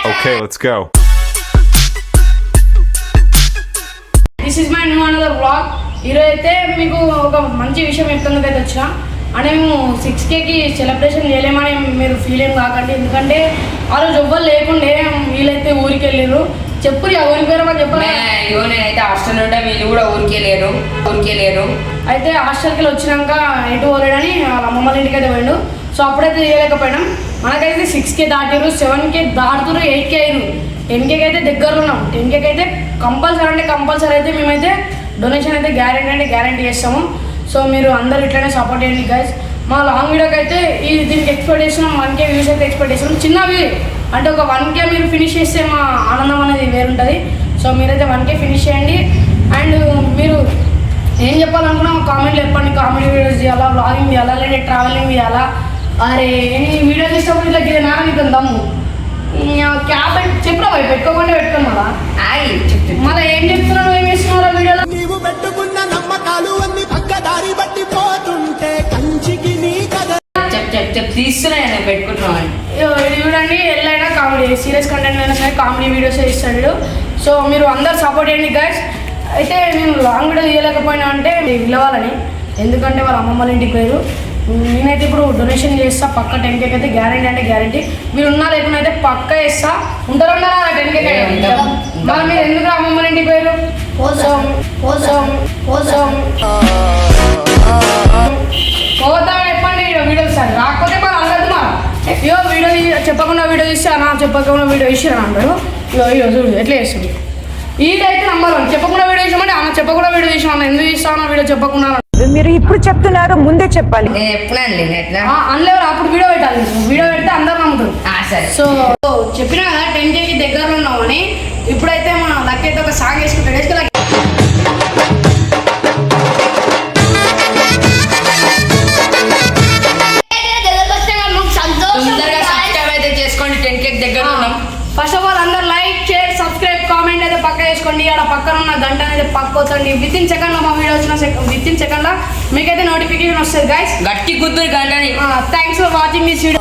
Okay, let's go. This is my new another vlog. ఈరోజు అయితే మీకు ఒక మంచి విషయం చెప్తానికి అయితే వచ్చిన అంటే మేము 6Kకి సెలబ్రేషన్ చేయలేమని మీరు ఫీల్ ఏం కాకండి, ఎందుకంటే ఆ రోజు ఎవ్వరు లేకుండే వీళ్ళైతే ఊరికి వెళ్ళారు. చెప్పురు ఆ ఊరికి పోయారని చెప్పారు. నేనైతే హాస్టల్ ఉంటే వీళ్ళు కూడా ఊరికే లేరు. అయితే హాస్టల్కి వచ్చినాక ఎటు పోలేడని వాళ్ళ అమ్మమ్మ ఇంటికి అయితే పోయిండు. సో అప్పుడైతే చేయలేకపోయినాం. మనకైతే 6K దాటిరు, 7K దాటుతురు, 8K అయ్యారు, 10Kకి అయితే దగ్గరలో ఉన్నాం. 10Kకి అయితే కంపల్సరీ అయితే మేమైతే డొనేషన్ అయితే గ్యారంటీ చేస్తాము. సో మీరు అందరూ ఇట్లనే సపోర్ట్ చేయండి గైస్. మా లాంగ్ వీడియోకి అయితే దీనికి ఎక్స్పెక్ట్ చేసినాం 1K వ్యూస్ అయితే ఎక్స్పెక్ట్ చేసినాం. చిన్న వ్యూ అంటే ఒక 1K మీరు ఫినిష్ చేస్తే మా ఆనందం అనేది వేరుంటుంది. సో మీరైతే 1K ఫినిష్ చేయండి. అండ్ మీరు ఏం చెప్పాలనుకున్నా కామెంట్లో చెప్పండి. కామెడీ వీడియోస్ చేయాలా, బ్లాగింగ్ చేయాలా, లేదా ట్రావెలింగ్ చేయాలా, అరే వీడియో చేసినప్పుడు ఇట్లా గిరినా నీకు దమ్ము క్యాబ్ చెప్పినా పోయి పెట్టుకోకుండా పెట్టుకున్నారా మళ్ళీ ఏం చెప్తున్నావు, ఏం చేస్తున్నారా వీడియోలో? నీవు పెట్టుకున్న నమ్మకాలు అన్ని పక్కదారి బట్టి పోతుంటే కంచికి నీ కథ తీస్తున్నాయి పెట్టుకుంటున్నాను. ఇది చూడండి, ఎల్లైనా కామెడీ సీరియస్ కంటెంట్ అయినా సరే కామెడీ వీడియోస్ ఇస్తాడు. సో మీరు అందరు సపోర్ట్ చేయండి గైస్. అయితే నేను లాంగ్ వీడియో తీయలేకపోయినా అంటే పిలవాలని, ఎందుకంటే వాళ్ళ అమ్మమ్మల ఇంటికి పోయారు. నేనైతే ఇప్పుడు డొనేషన్ చేస్తా పక్క 10Kకి అయితే గ్యారంటీ. మీరు ఉన్నా లేకుండా అయితే పక్క వేస్తా. ఉంటారా 10Kకి? మరి మీరు ఎందుకు అమ్మమ్మల ఇంటికి పోయారు? పోతా చెప్పండి వీడియో సార్, రాకపోతే మరి అల్లదు మా అయ్యో వీడియో చెప్పకుండా వీడియో ఇస్తానా, చెప్పకుండా వీడియో ఇస్తాను అంటారు. ఇయ్యో చూడు ఎట్లా చేస్తుంది. ఈడైతే నంబర్ 1 చెప్పకుండా వీడియో ఇస్తామంటే అన్న చెప్పకుండా వీడియో ఇస్తాను, ఎందుకు ఇస్తాను వీడియో చెప్పకుండా. మీరు ఇప్పుడు చెప్తున్నారు, ముందే చెప్పాలి. నేను ఎప్పుడండి అందులో అప్పుడు వీడియో పెట్టాలి. వీడియో పెడితే అందరు నమ్ముతారు. సరే. సో చెప్పినా కదా 10Kకి దగ్గరలో ఉన్నామని. ఇప్పుడైతే మన లక్ అయితే ఒక సాంగ్ వేసుకుంటాడు. చేసుకోండి, 10Kకి దగ్గర ఉన్నాం. ఫస్ట్ ఆఫ్ ఆల్ అందరు లైక్, షేర్, సబ్స్క్రైబ్, కామెంట్ అయితే పక్క వేసుకోండి. అక్కడ పక్కన ఉన్న గంట అనేది పక్క అవుతుంది. విత్ ఇన్ సెకండ్ మా వీడియో వచ్చిన విత్ ఇన్ సెకండ్ మీకైతే నోటిఫికేషన్ వస్తుంది గైస్. గట్టి గుర్తు గంటని. Thanks for watching this video.